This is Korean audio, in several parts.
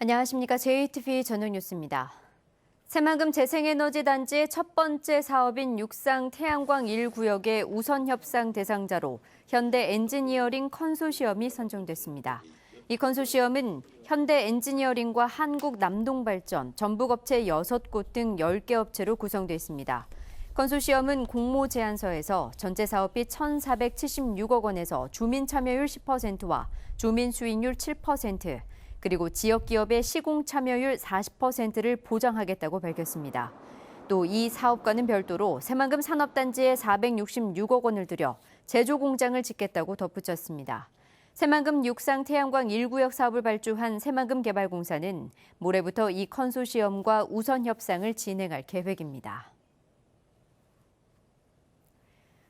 안녕하십니까. JTV 저녁 뉴스입니다. 새만금 재생에너지단지의 첫 번째 사업인 육상 태양광 1구역의 우선 협상 대상자로 현대 엔지니어링 컨소시엄이 선정됐습니다. 이 컨소시엄은 현대 엔지니어링과 한국 남동발전, 전북업체 6곳 등 10개 업체로 구성되어 있습니다. 컨소시엄은 공모 제안서에서 전체 사업비 1,476억 원에서 주민 참여율 10%와 주민 수익률 7%, 그리고 지역기업의 시공 참여율 40%를 보장하겠다고 밝혔습니다. 또 이 사업과는 별도로 새만금 산업단지에 466억 원을 들여 제조 공장을 짓겠다고 덧붙였습니다. 새만금 육상 태양광 1구역 사업을 발주한 새만금 개발공사는 모레부터 이 컨소시엄과 우선 협상을 진행할 계획입니다.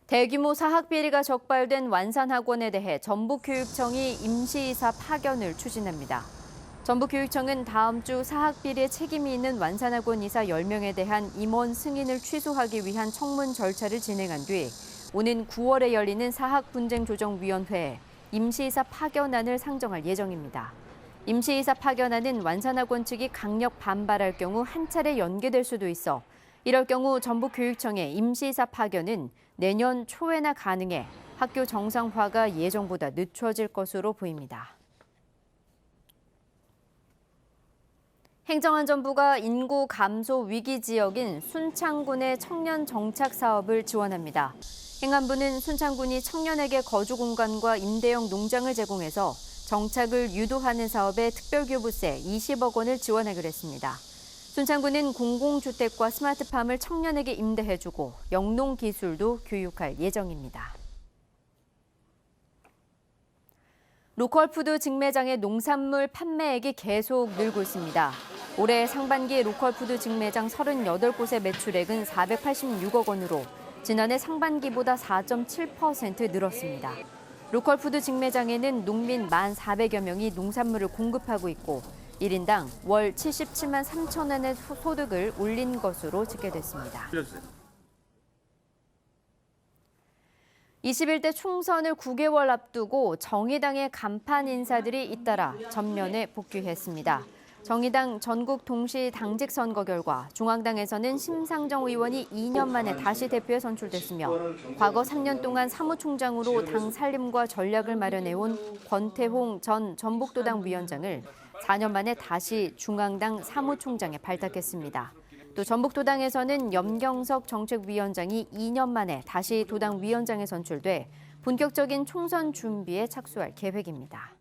대규모 사학 비리가 적발된 완산학원에 대해 전북교육청이 임시이사 파견을 추진합니다. 전북교육청은 다음 주 사학 비리에 책임이 있는 완산학원 이사 10명에 대한 임원 승인을 취소하기 위한 청문 절차를 진행한 뒤 오는 9월에 열리는 사학분쟁조정위원회에 임시이사 파견안을 상정할 예정입니다. 임시이사 파견안은 완산학원 측이 강력 반발할 경우 한 차례 연계될 수도 있어 이럴 경우 전북교육청의 임시이사 파견은 내년 초에나 가능해 학교 정상화가 예정보다 늦춰질 것으로 보입니다. 행정안전부가 인구 감소 위기 지역인 순창군의 청년 정착 사업을 지원합니다. 행안부는 순창군이 청년에게 거주 공간과 임대형 농장을 제공해서 정착을 유도하는 사업에 특별교부세 20억 원을 지원하기로 했습니다. 순창군은 공공주택과 스마트팜을 청년에게 임대해주고 영농 기술도 교육할 예정입니다. 로컬푸드 직매장의 농산물 판매액이 계속 늘고 있습니다. 올해 상반기 로컬푸드 직매장 38곳의 매출액은 486억 원으로 지난해 상반기보다 4.7% 늘었습니다. 로컬푸드 직매장에는 농민 1,400여 명이 농산물을 공급하고 있고 1인당 월 77만 3천 원의 소득을 올린 것으로 집계됐습니다. 21대 총선을 9개월 앞두고 정의당의 간판 인사들이 잇따라 전면에 복귀했습니다. 정의당 전국 동시 당직 선거 결과 중앙당에서는 심상정 의원이 2년 만에 다시 대표에 선출됐으며 과거 3년 동안 사무총장으로 당 살림과 전략을 마련해온 권태홍 전 전북도당 위원장을 4년 만에 다시 중앙당 사무총장에 발탁했습니다. 또 전북도당에서는 염경석 정책위원장이 2년 만에 다시 도당 위원장에 선출돼 본격적인 총선 준비에 착수할 계획입니다.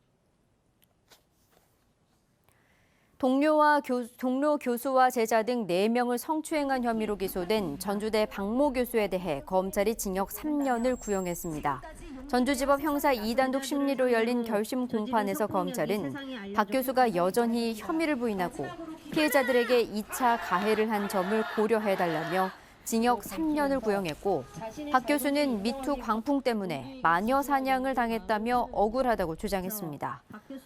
동료 교수와 제자 등 4명을 성추행한 혐의로 기소된 전주대 박모 교수에 대해 검찰이 징역 3년을 구형했습니다. 전주지법 형사 2단독 심리로 열린 결심 공판에서 검찰은 박 교수가 여전히 혐의를 부인하고 피해자들에게 2차 가해를 한 점을 고려해달라며 징역 3년을 구형했고 박 교수는 미투 광풍 때문에 마녀 사냥을 당했다며 억울하다고 주장했습니다.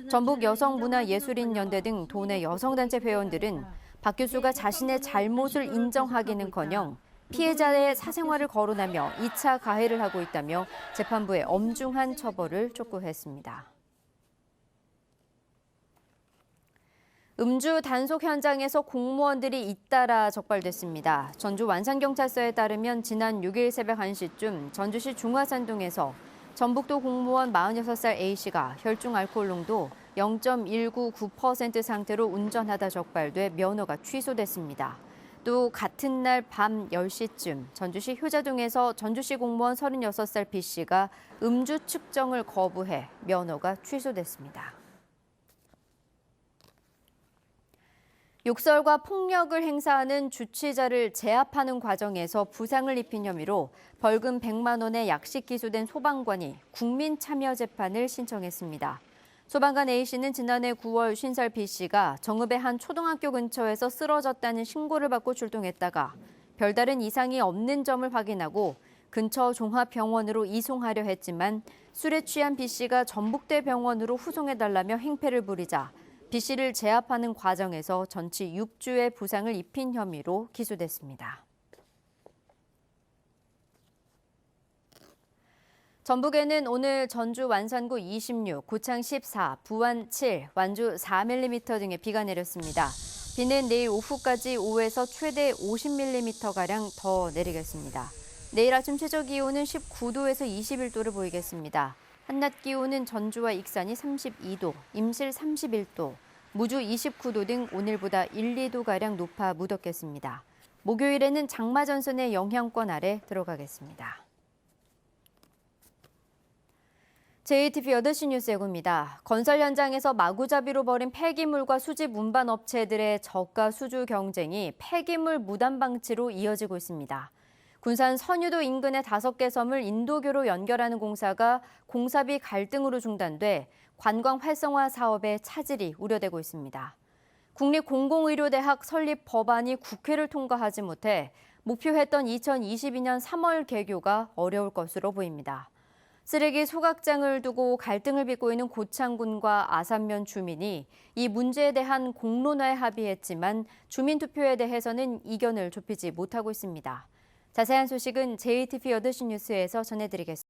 전북 여성문화예술인연대 등 도내 여성단체 회원들은 박 교수가 자신의 잘못을 인정하기는커녕 피해자의 사생활을 거론하며 2차 가해를 하고 있다며 재판부에 엄중한 처벌을 촉구했습니다. 음주 단속 현장에서 공무원들이 잇따라 적발됐습니다. 전주 완산경찰서에 따르면 지난 6일 새벽 1시쯤 전주시 중화산동에서 전북도 공무원 46살 A씨가 혈중 알코올 농도 0.199% 상태로 운전하다 적발돼 면허가 취소됐습니다. 또 같은 날 밤 10시쯤 전주시 효자동에서 전주시 공무원 36살 B씨가 음주 측정을 거부해 면허가 취소됐습니다. 욕설과 폭력을 행사하는 주치자를 제압하는 과정에서 부상을 입힌 혐의로 벌금 100만 원의 약식 기소된 소방관이 국민참여재판을 신청했습니다. 소방관 A씨는 지난해 9월 50살 B씨가 정읍의 한 초등학교 근처에서 쓰러졌다는 신고를 받고 출동했다가 별다른 이상이 없는 점을 확인하고 근처 종합병원으로 이송하려 했지만 술에 취한 B씨가 전북대 병원으로 후송해달라며 행패를 부리자 B씨를 제압하는 과정에서 전치 6주의 부상을 입힌 혐의로 기소됐습니다. 전북에는 오늘 전주 완산구 26, 고창 14, 부안 7, 완주 4mm 등의 비가 내렸습니다. 비는 내일 오후까지 5에서 최대 50mm가량 더 내리겠습니다. 내일 아침 최저 기온은 19도에서 21도를 보이겠습니다. 한낮 기온은 전주와 익산이 32도, 임실 31도, 무주 29도 등 오늘보다 1, 2도가량 높아 무덥겠습니다. 목요일에는 장마전선의 영향권 아래 들어가겠습니다. JTBC 8시 뉴스 예고입니다. 건설 현장에서 마구잡이로 벌인 폐기물과 수집 운반 업체들의 저가 수주 경쟁이 폐기물 무단 방치로 이어지고 있습니다. 군산 선유도 인근의 5개 섬을 인도교로 연결하는 공사가 공사비 갈등으로 중단돼 관광 활성화 사업에 차질이 우려되고 있습니다. 국립공공의료대학 설립 법안이 국회를 통과하지 못해 목표했던 2022년 3월 개교가 어려울 것으로 보입니다. 쓰레기 소각장을 두고 갈등을 빚고 있는 고창군과 아산면 주민이 이 문제에 대한 공론화에 합의했지만 주민투표에 대해서는 이견을 좁히지 못하고 있습니다. 자세한 소식은 JTBC 8시 뉴스에서 전해드리겠습니다.